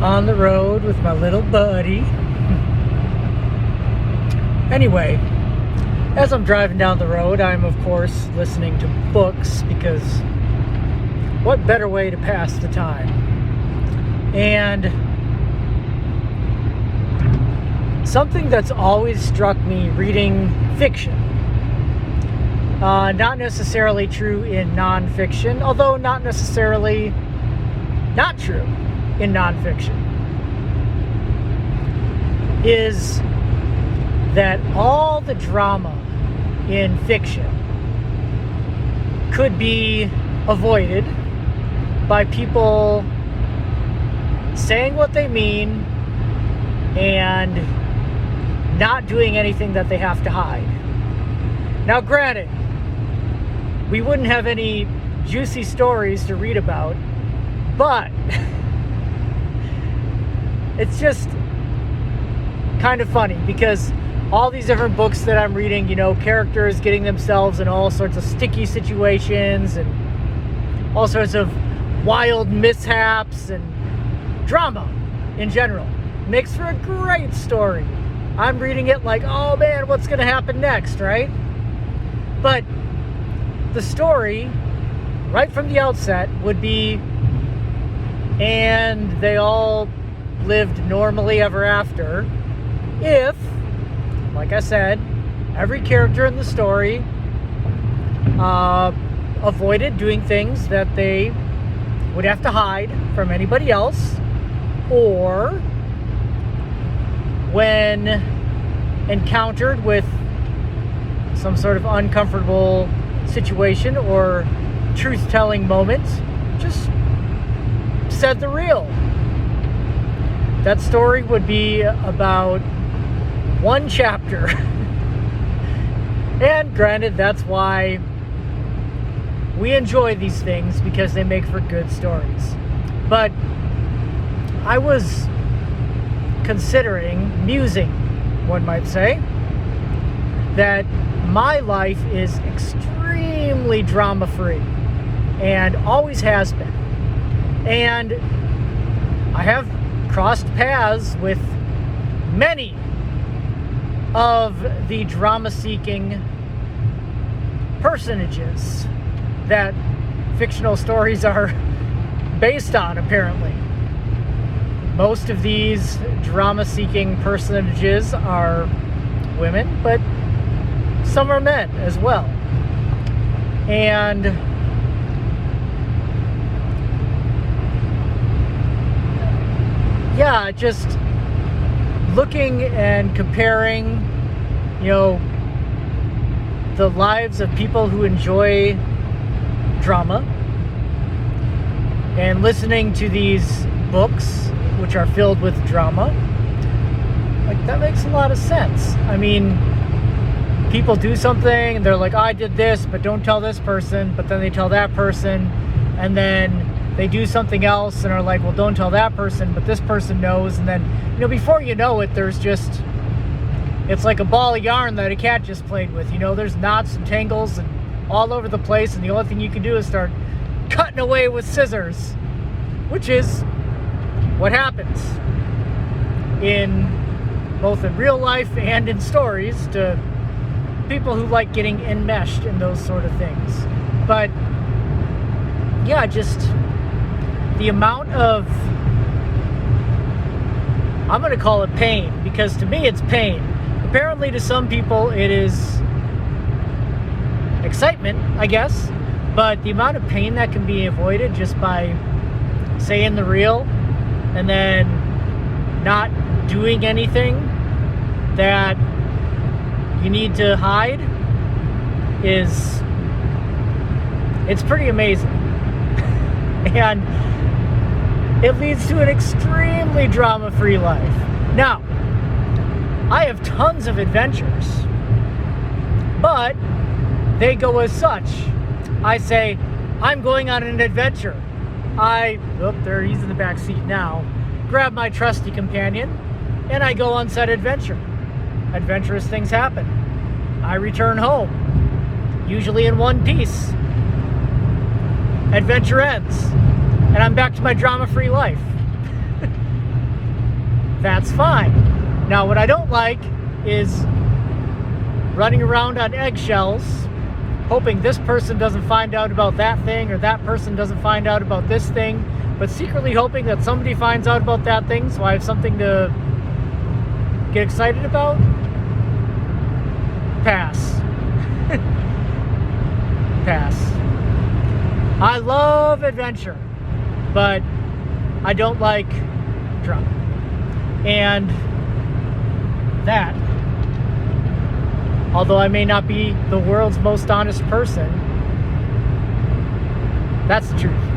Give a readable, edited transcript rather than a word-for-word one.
on the road with my little buddy. Anyway, as I'm driving down the road, I'm of course listening to books because what better way to pass the time? And something that's always struck me reading fiction, not necessarily true in nonfiction, although not necessarily not true in nonfiction, is that all the drama in fiction could be avoided by people saying what they mean and not doing anything that they have to hide. Now, granted, we wouldn't have any juicy stories to read about, but it's just kind of funny because all these different books that I'm reading, characters getting themselves in all sorts of sticky situations and all sorts of wild mishaps and drama in general. Makes for a great story. I'm reading it like, oh man, what's going to happen next, right? But the story, right from the outset, would be, and they all lived normally ever after, if, like I said, every character in the story avoided doing things that they would have to hide from anybody else, or when encountered with some sort of uncomfortable situation or truth-telling moment, just said the real. That story would be about one chapter. And granted, that's why we enjoy these things, because they make for good stories. But I was musing, one might say, that my life is extremely drama-free and always has been. And I have crossed paths with many of the drama-seeking personages that fictional stories are based on, apparently. Most of these drama-seeking personages are women, but some are men as well. And yeah, just looking and comparing, the lives of people who enjoy drama and listening to these books which are filled with drama, like, that makes a lot of sense. I mean, people do something and they're like, I did this, but don't tell this person, but then they tell that person, and then they do something else and are like, well, don't tell that person, but this person knows, and then, before you know it, it's like a ball of yarn that a cat just played with. There's knots and tangles and all over the place, and the only thing you can do is start cutting away with scissors, which is what happens both in real life and in stories to people who like getting enmeshed in those sort of things. But yeah, just the amount of, I'm going to call it pain, because to me it's pain. Apparently to some people it is excitement, I guess, but the amount of pain that can be avoided just by saying the real and then not doing anything that you need to hide it's pretty amazing. And it leads to an extremely drama-free life. Now, I have tons of adventures, but they go as such. I say, I'm going on an adventure. There he's in the back seat now. Grab my trusty companion, and I go on said adventure. Adventurous things happen. I return home, usually in one piece. Adventure ends, and I'm back to my drama-free life. That's fine. Now, what I don't like is running around on eggshells, hoping this person doesn't find out about that thing, or that person doesn't find out about this thing, but secretly hoping that somebody finds out about that thing so I have something to get excited about. Pass. Pass. I love adventure, but I don't like drama. And that, although I may not be the world's most honest person, that's the truth.